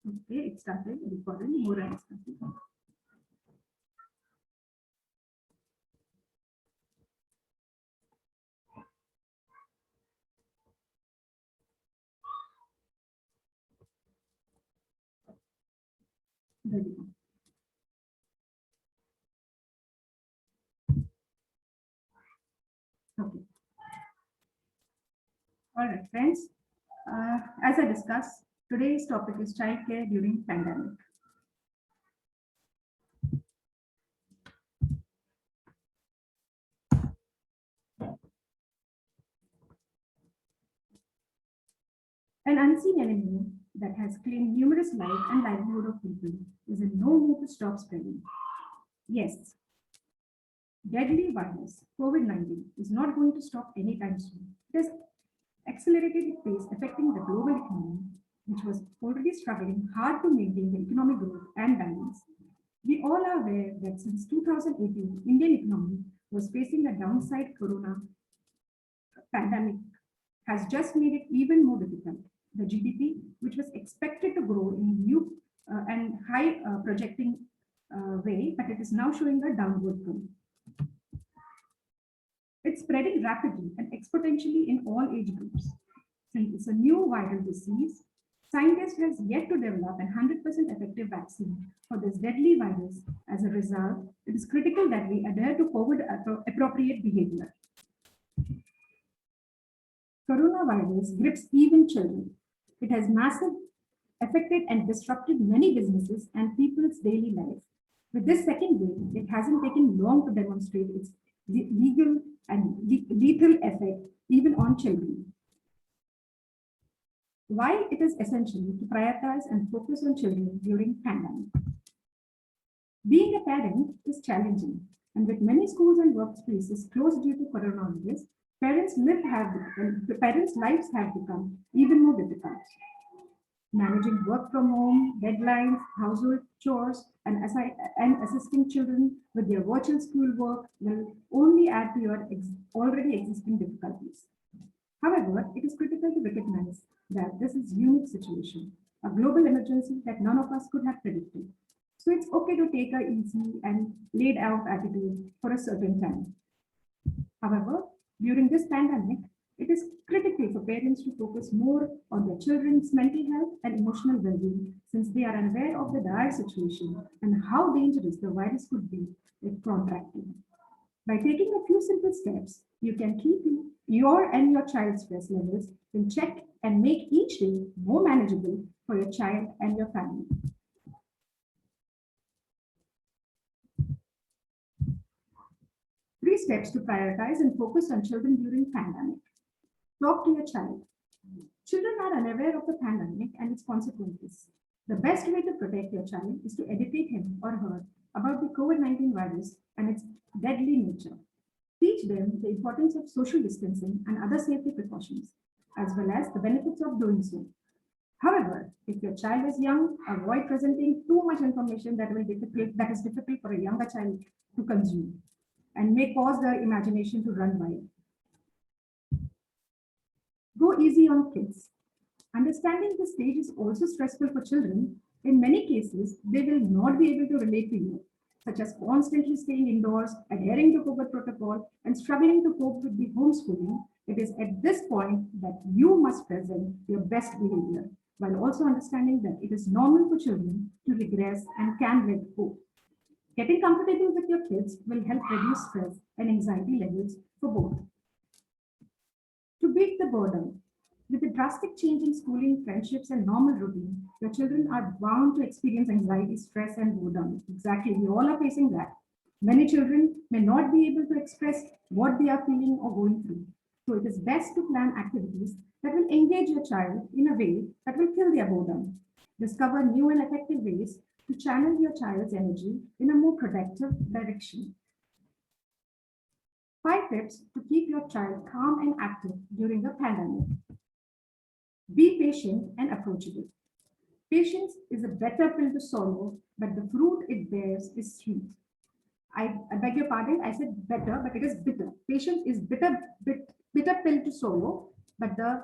Okay, it started recording. More and started. Ready. Okay. All right, friends. As I discussed, today's topic is childcare during pandemic. An unseen enemy that has claimed numerous life and livelihood of people is in no mood to stop spreading. Yes, deadly virus, COVID-19, is not going to stop anytime soon. It has accelerated at pace, affecting the global economy, which was already struggling hard to maintain the economic growth and balance. We all are aware that since 2018, Indian economy was facing a downside. Corona pandemic has just made it even more difficult. The GDP, which was expected to grow in new and high projecting way, but it is now showing a downward trend. It's spreading rapidly and exponentially in all age groups. Since it's a new viral disease, scientists have yet to develop a 100% effective vaccine for this deadly virus. As a result, it is critical that we adhere to COVID appropriate behavior. Coronavirus grips even children. It has massive affected and disrupted many businesses and people's daily life. With this second wave, it hasn't taken long to demonstrate its legal and lethal effect even on children. Why it is essential to prioritize and focus on children during pandemic. Being a parent is challenging, and with many schools and workplaces closed due to coronavirus, parents' lives have become even more difficult. Managing work from home, deadlines, household chores, and assisting children with their virtual schoolwork will only add to your already existing difficulties. However, it is critical to recognize that this is a unique situation, a global emergency that none of us could have predicted. So it's okay to take a easy and laid out attitude for a certain time. However, during this pandemic, it is critical for parents to focus more on their children's mental health and emotional well-being since they are unaware of the dire situation and how dangerous the virus could be if contracted. By taking a few simple steps, you can keep your and your child's stress levels in check and make each day more manageable for your child and your family. 3 steps to prioritize and focus on children during pandemic. Talk to your child. Children are unaware of the pandemic and its consequences. The best way to protect your child is to educate him or her about the COVID-19 virus and its deadly nature. Teach them the importance of social distancing and other safety precautions, as well as the benefits of doing so. However, if your child is young, avoid presenting too much information that is difficult for a younger child to consume and may cause their imagination to run wild. Go easy on kids. Understanding the stage is also stressful for children. In many cases, they will not be able to relate to you, such as constantly staying indoors, adhering to COVID protocol, and struggling to cope with the homeschooling. It is at this point that you must present your best behavior, while also understanding that it is normal for children to regress and can let go. Getting comfortable with your kids will help reduce stress and anxiety levels for both. To beat the boredom, with a drastic change in schooling, friendships, and normal routine, your children are bound to experience anxiety, stress, and boredom. Exactly, we all are facing that. Many children may not be able to express what they are feeling or going through. So it is best to plan activities that will engage your child in a way that will kill their boredom. Discover new and effective ways to channel your child's energy in a more productive direction. 5 tips to keep your child calm and active during the pandemic. Be patient and approachable. Patience is a better pill to swallow, but the fruit it bears is sweet. I beg your pardon, I said better, but it is bitter. Patience is bitter pill to swallow, but the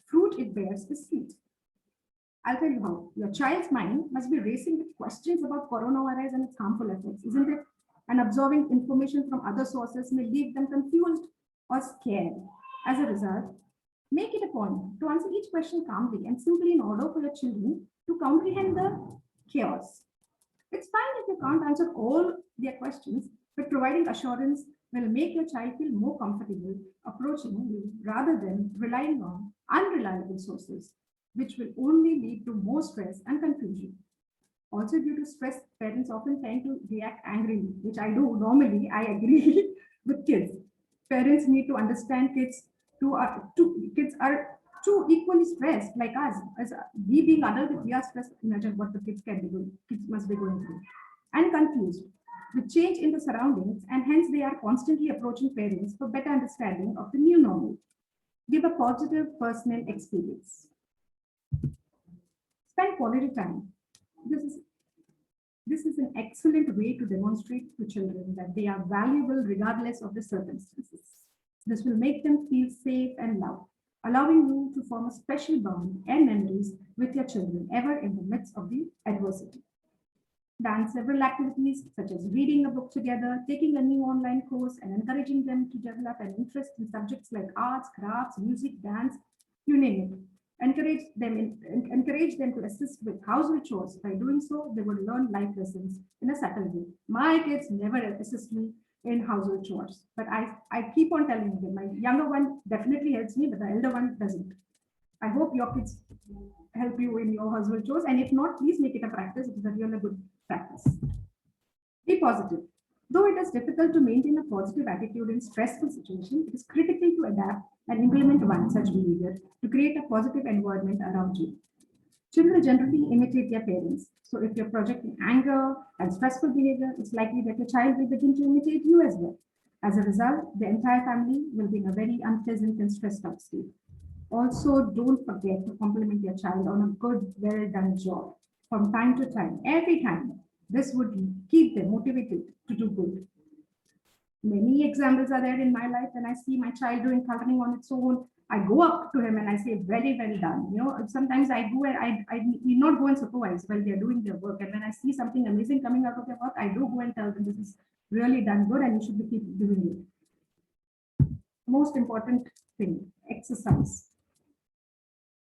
fruit it bears is sweet. I'll tell you how. Your child's mind must be racing with questions about coronavirus and its harmful effects, isn't it? And absorbing information from other sources may leave them confused or scared. As a result, make it a point to answer each question calmly and simply in order for your children to comprehend the chaos. It's fine if you can't answer all their questions, but providing assurance will make your child feel more comfortable approaching you rather than relying on unreliable sources, which will only lead to more stress and confusion. Also, due to stress, parents often tend to react angrily, which I do normally. I agree with kids. Parents need to understand kids are too equally stressed like us. As we being adults, if we are stressed, imagine what the kids can be doing. Kids must be going through and confused with change in the surroundings, and hence they are constantly approaching parents for better understanding of the new normal. Give a positive personal experience. Spend quality time. This is this is an excellent way to demonstrate to children that they are valuable regardless of the circumstances. This will make them feel safe and loved, allowing you to form a special bond and memories with your children ever in the midst of the adversity. Done several activities such as reading a book together, taking a new online course, and encouraging them to develop an interest in subjects like arts, crafts, music, dance, you name it. Encourage them to assist with household chores. By doing so, they would learn life lessons in a subtle way. My kids never assist me in household chores, but I keep on telling them. My younger one definitely helps me, but the elder one doesn't. I hope your kids help you in your household chores, and if not, please make it a practice. It is a really good practice. Be positive. Though it is difficult to maintain a positive attitude in stressful situations, it is critical to adapt and implement one such behavior to create a positive environment around you. Children generally imitate their parents. So if you're projecting anger and stressful behavior, it's likely that your child will begin to imitate you as well. As a result, the entire family will be in a very unpleasant and stressed out state. Also, don't forget to compliment your child on a good, well done job from time to time, every time. This would keep them motivated to do good. Many examples are there in my life when I see my child doing coloring on its own. I go up to him and I say, very well done. Sometimes I go and I need not go and supervise while they're doing their work. And when I see something amazing coming out of their work, I do go and tell them this is really done good and you should be keep doing it. Most important thing, exercise.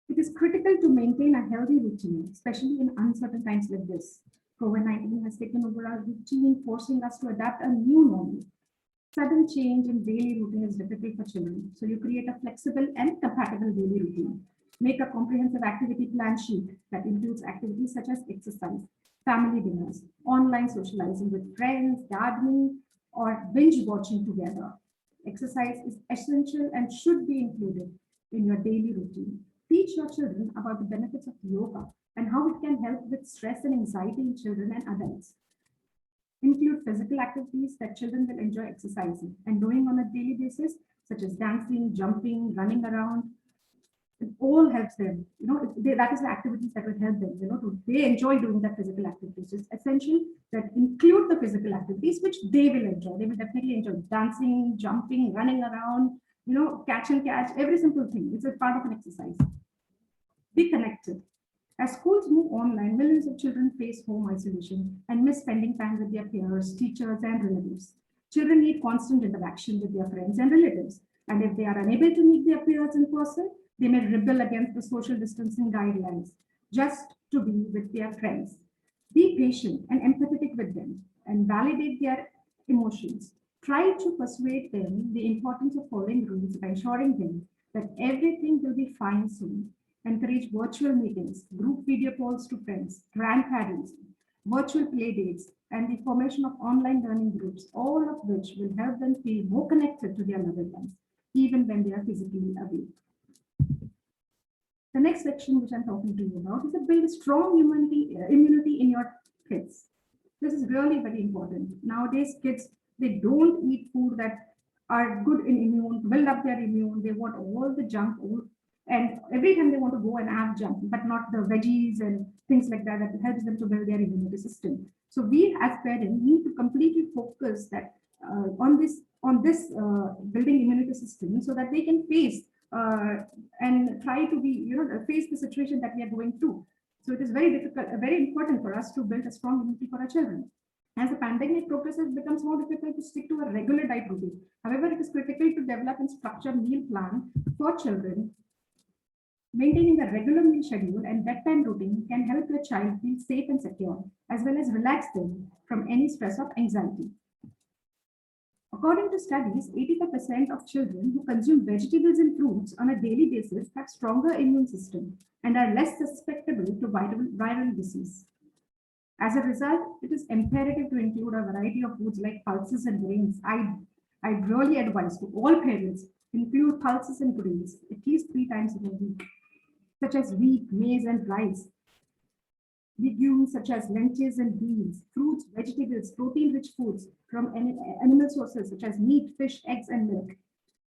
It is critical to maintain a healthy routine, especially in uncertain times like this. COVID-19 has taken over our routine, forcing us to adapt a new normal. Sudden change in daily routine is difficult for children, so you create a flexible and compatible daily routine. Make a comprehensive activity plan sheet that includes activities such as exercise, family dinners, online socializing with friends, gardening, or binge watching together. Exercise is essential and should be included in your daily routine. Teach your children about the benefits of yoga and how it can help with stress and anxiety in children and adults. Include physical activities that children will enjoy exercising and doing on a daily basis, such as dancing, jumping, running around. It all helps them. That is the activities that will help them. They enjoy doing that physical activities. It's essential that include the physical activities which they will enjoy. They will definitely enjoy dancing, jumping, running around. Catch and catch. Every simple thing. It's a part of an exercise. Be connected. As schools move online, millions of children face home isolation and miss spending time with their peers, teachers, and relatives. Children need constant interaction with their friends and relatives, and if they are unable to meet their peers in person, they may rebel against the social distancing guidelines just to be with their friends. Be patient and empathetic with them and validate their emotions. Try to persuade them the importance of following rules by assuring them that everything will be fine soon. Encourage virtual meetings, group video calls to friends, grandparents, virtual play dates, and the formation of online learning groups, all of which will help them feel more connected to their loved ones, even when they are physically away. The next section which I'm talking to you about is to build a strong immunity in your kids. This is really very important. Nowadays, kids, they don't eat food that are good in immune, build up their immune. They want all the junk, and every time they want to go and have junk, but not the veggies and things like that that helps them to build their immunity system. So we as parents need to completely focus that on this building immunity system so that they can face and try to be face the situation that we are going through. So it is very difficult, very important for us to build a strong immunity for our children. As the pandemic progresses, it becomes more difficult to stick to a regular diet routine. However, it is critical to develop and structure meal plan for children. Maintaining a regular meal schedule and bedtime routine can help your child feel safe and secure, as well as relax them from any stress or anxiety. According to studies, 85% of children who consume vegetables and fruits on a daily basis have stronger immune system and are less susceptible to viral disease. As a result, it is imperative to include a variety of foods like pulses and grains. I really advise to all parents include pulses and grains at least 3 times in a week, such as wheat, maize, and rice. Legumes such as lentils and beans, fruits, vegetables, protein-rich foods from animal sources such as meat, fish, eggs, and milk.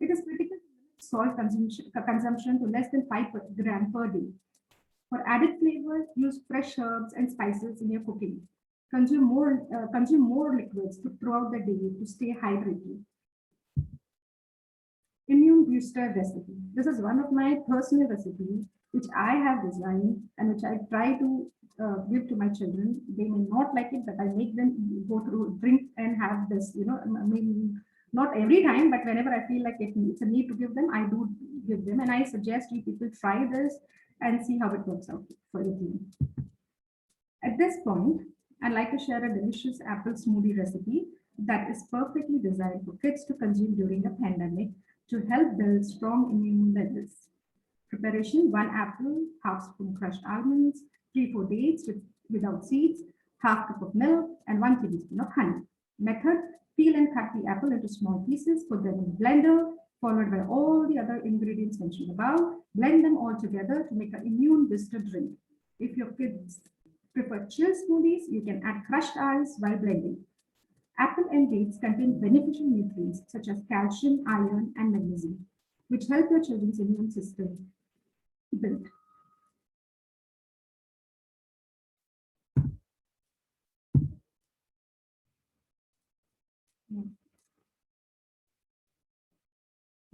It is critical to limit salt consumption to less than 5 grams per day. For added flavor, use fresh herbs and spices in your cooking. Consume more liquids throughout the day to stay hydrated. Immune booster recipe. This is one of my personal recipes which I have designed and which I try to give to my children. They may not like it, but I make them go through, drink and have this, I mean, not every time, but whenever I feel like it's a need to give them, I do give them. And I suggest you people try this and see how it works out for your team. At this point, I'd like to share a delicious apple smoothie recipe that is perfectly designed for kids to consume during a pandemic to help build strong immune levels. Preparation: 1 apple, half spoon crushed almonds, 3-4 dates without seeds, half cup of milk, and 1 tablespoon of honey. Method: peel and cut the apple into small pieces, put them in a blender, followed by all the other ingredients mentioned above. Blend them all together to make an immune booster drink. If your kids prefer chilled smoothies, you can add crushed ice while blending. Apple and dates contain beneficial nutrients such as calcium, iron, and magnesium, which help your children's immune system build.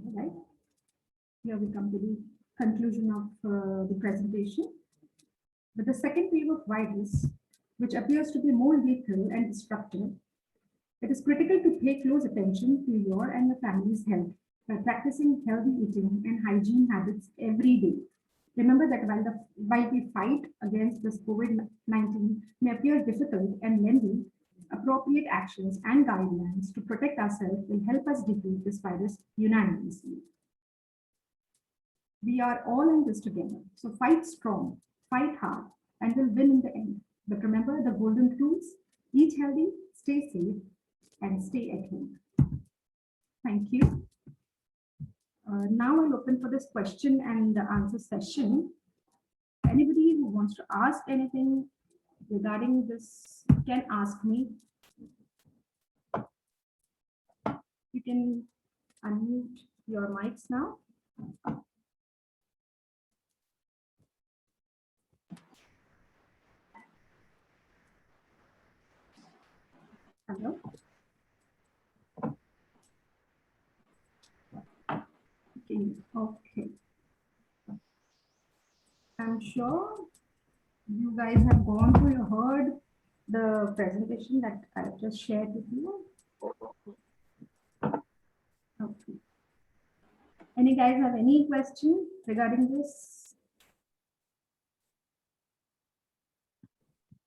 All right. Here we come to the conclusion of the presentation. With the second wave of virus, which appears to be more lethal and destructive, it is critical to pay close attention to your and your family's health by practicing healthy eating and hygiene habits every day. Remember that while we fight against this COVID-19 may appear difficult and lengthy, appropriate actions and guidelines to protect ourselves will help us defeat this virus unanimously. We are all in this together, so fight strong, fight hard, and we'll win in the end. But remember the golden rules: eat healthy, stay safe, and stay at home. Thank you. Now I'll open for this question and answer session. Anybody who wants to ask anything regarding this can ask me. You can unmute your mics now. Hello. Okay. I'm sure you guys have gone through, you heard the presentation that I just shared with you. Okay. Any guys have any question regarding this?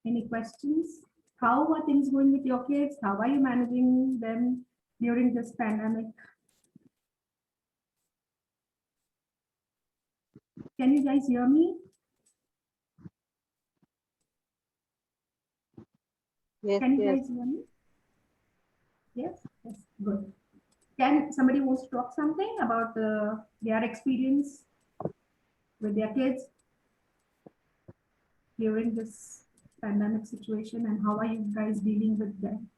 Any questions? How are things going with your kids? How are you managing them during this pandemic? Can you guys hear me? Yes, Can you yes. guys hear me? Yes, yes, good. Can somebody wants to talk something about their experience with their kids during this pandemic situation, and how are you guys dealing with them?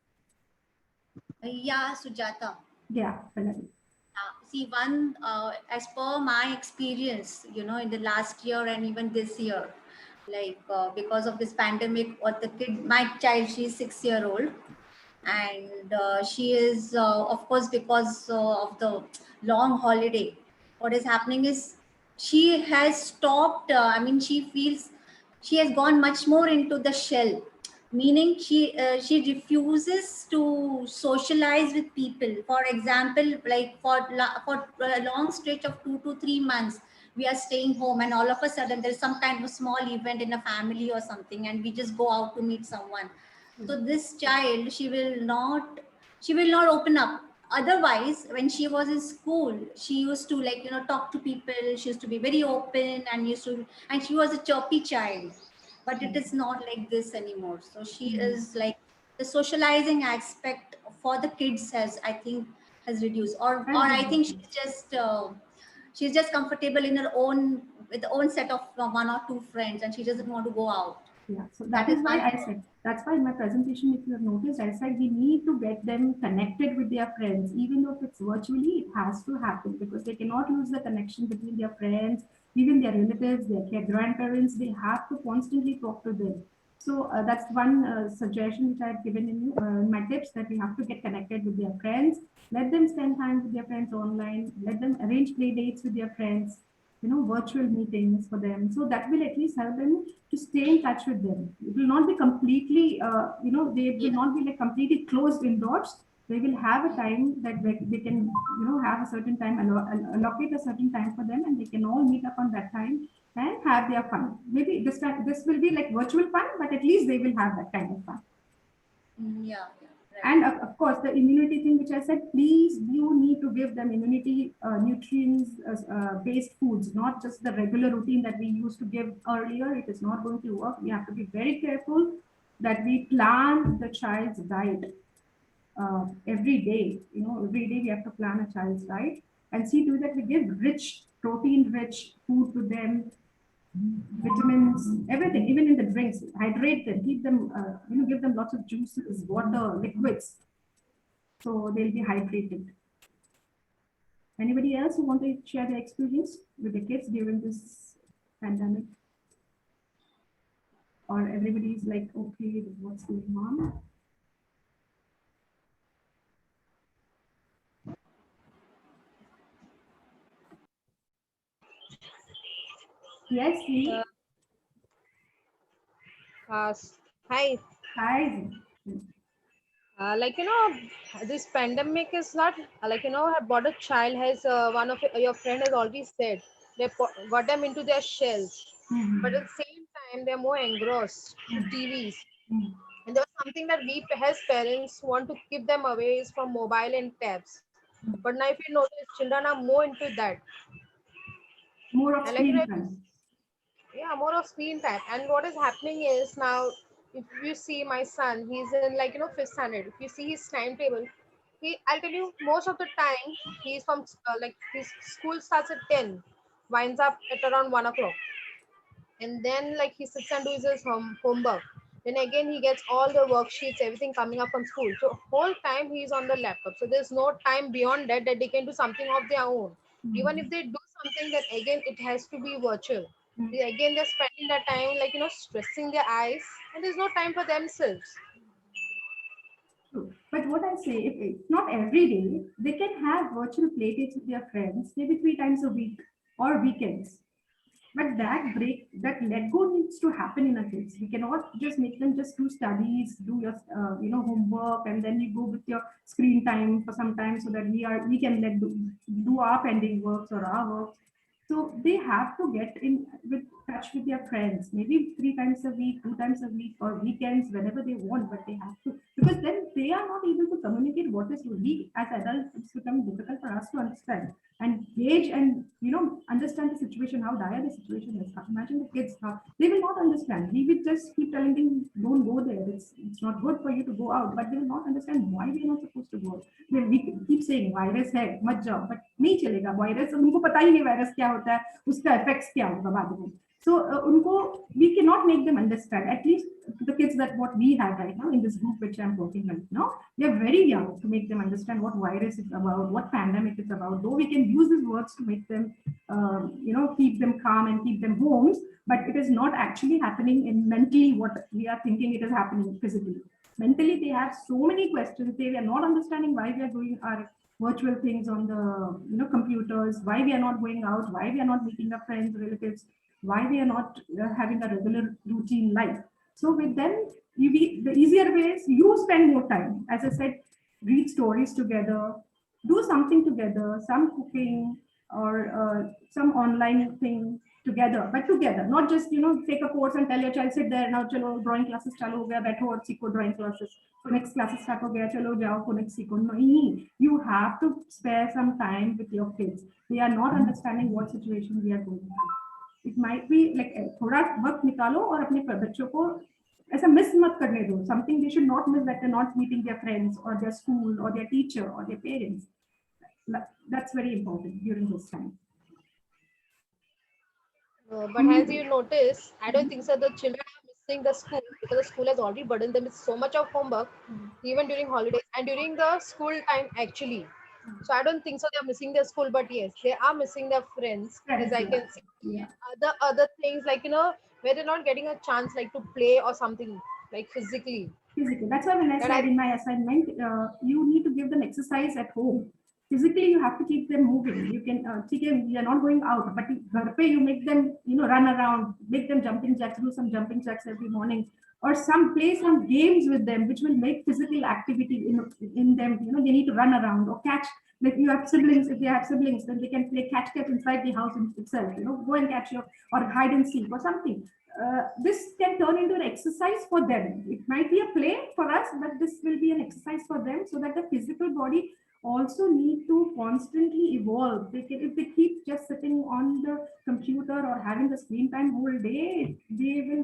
Yeah, Sujata. Yeah, Pallavi. See, one, as per my experience, in the last year and even this year, like because of this pandemic, what the kid, my child, she's 6-year-old, and she is, of course, because of the long holiday, what is happening is she has stopped. I mean, she feels she has gone much more into the shell, meaning she refuses to socialize with people. For example, like for a long stretch of 2 to 3 months, we are staying home, and all of a sudden there's some kind of small event in a family or something, and we just go out to meet someone. So this child, she will not open up. Otherwise, when she was in school, she used to, like, talk to people. She used to be very open, and she was a chirpy child. But it is not like this anymore. So she is like, the socializing aspect for the kids has, I think, has reduced, or I think she's just comfortable in her own, with her own set of one or two friends, and she doesn't want to go out. Yeah, so That that is is why one. I said, that's why in my presentation, if you have noticed, I said we need to get them connected with their friends, even though if it's virtually, it has to happen because they cannot lose the connection between their friends, even their relatives, their grandparents, they have to constantly talk to them. So that's one suggestion which I have given in my tips, that we have to get connected with their friends, let them spend time with their friends online, let them arrange play dates with their friends, virtual meetings for them. So that will at least help them to stay in touch with them. It will not be completely, they will Yeah. not be like completely closed indoors. They will have a time that they can, have a certain time, allocate a certain time for them, and they can all meet up on that time and have their fun. Maybe this will be like virtual fun, but at least they will have that kind of fun. Yeah, yeah, right. And of course, the immunity thing, which I said, please, you need to give them immunity nutrients based foods, not just the regular routine that we used to give earlier. It is not going to work. We have to be very careful that we plan the child's diet every day. Every day we have to plan a child's diet and see to it that we give rich, protein rich food to them, vitamins, everything, even in the drinks, hydrate them, keep them, give them lots of juices, water, liquids, so they'll be hydrated. Anybody else who want to share their experience with the kids during this pandemic? Or everybody's like, okay, what's going on? Yes, Uh, see. uh, Hi. Hi. This pandemic is not about a child has one of your friend has already said they got them into their shells, but at Mhm. the same time they're more engrossed to Mhm. TVs. Mhm. And there was something that we as parents want to keep them away is from mobile and tabs. But now if you notice, children are more into that, More of and screen time. yeah, more of screen time. And what is happening is now, if you see my son, he's in fifth standard. If you see his timetable, I'll tell you, most of the time he's from his school starts at 10, winds up at around 1 o'clock, and then like he sits and does his homework. Then again he gets all the worksheets, everything coming up from school. So whole time he's on the laptop. So there's no time beyond that they can do something of their own. Even if Mhm. they do something, then again it has to be virtual. Mhm. Again they're spending that time stressing their eyes, and there's no time for themselves. True. But what I say, if it's not every day, they can have virtual play dates with their friends, maybe 3 times a week or weekends. But that break, that let go needs to happen in a kids. We cannot just make them just do studies, do your homework, and then you go with your screen time for some time so that we can do our pending works or our works. So they have to get in with touch with their friends, maybe 3 times a week, 2 times a week, or weekends, whenever they want. But they have to, because then they are not able to communicate what is we as adults. It's becoming difficult for us to understand and gauge and understand the situation, how dire the situation is. Imagine the kids, how they will not understand. We will just keep telling them, don't go there. It's not good for you to go out, but they will not understand why we are not supposed to go. Then we keep saying virus है मत जाओ, but नहीं चलेगा virus. उनको पता ही नहीं virus क्या होता है, उसका effects क्या होगा बाद में. So unko, we cannot make them understand. At least the kids that what we have right now in this group which I'm working right now, they are very young to make them understand what virus is about, what pandemic is about. Though we can use these words to make them, keep them calm and keep them homes, but it is not actually happening in mentally what we are thinking it is happening physically. Mentally, they have so many questions. They are not understanding why we are doing our virtual things on the computers, why we are not going out, why we are not meeting our friends, relatives. why they are not having a regular routine life. So with them, the easier way is you spend more time. As I said, read stories together, do something together, some cooking or some online thing together, but together, not just take a course and tell your child sit there now, chalo drawing classes chalu ho gaya, बैठो और सीखो drawing classes. So next classes start हो गया, चलो जाओ phonics सीखो. नहीं, you have to spare some time with your kids. They are not understanding what situation we are going through. It might be like थोड़ा वक्त निकालो और अपने बच्चों को ऐसा मिस मत करने दो. Something they should not miss, that they're not meeting their friends or their school or their teacher or their parents. That's very important during this time. But as you notice, I don't think so. The children are missing the school because the school has already burdened them with so much of homework, even during holidays and during the school time actually. So I don't think so. They are missing their school, but yes, they are missing their friends, as I can see. Yeah. Other things like where they're not getting a chance like to play or something like physically. Physically. That's why when I And said in my assignment, you need to give them exercise at home. Physically, you have to keep them moving. You can, you are not going out, but you make them, run around, make them jumping jacks, do some jumping jacks every morning, or play some games with them, which will make physical activity in them. They need to run around or catch. Like you have siblings, if they have siblings, then they can play catch inside the house itself. Go and catch or hide and seek or something. This can turn into an exercise for them. It might be a play for us, but this will be an exercise for them, so that the physical body also need to constantly evolve. If they keep just sitting on the computer or having the screen time whole day, their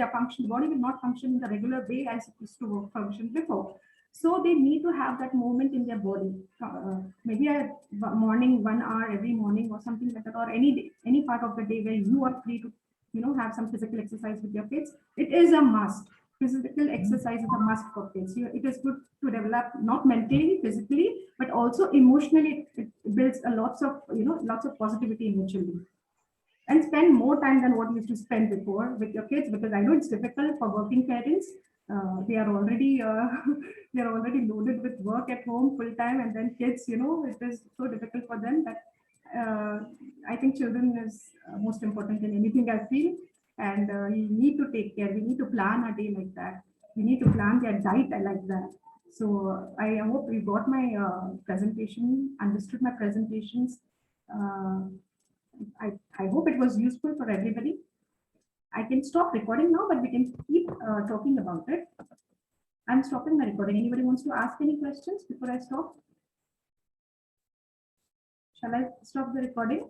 body will not function in the regular way as it used to function before. So they need to have that moment in their body, maybe a morning 1 hour every morning or something like that, or any day, any part of the day where you are free to have some physical exercise with your kids. It is a must. Physical exercise is a must for kids. It is good to develop not mentally, physically, but also emotionally. It builds lots of positivity in your children. And spend more time than what you used to spend before with your kids, because I know it's difficult for working parents. They are already they are already loaded with work at home full time, and then kids, it is so difficult for them that I think children is most important in anything, I feel. And we need to take care. We need to plan a day like that. We need to plan their diet like that. So I hope you got my presentation, understood my presentations. I hope it was useful for everybody. I can stop recording now, but we can keep talking about it. I'm stopping my recording. Anybody wants to ask any questions before I stop? Shall I stop the recording?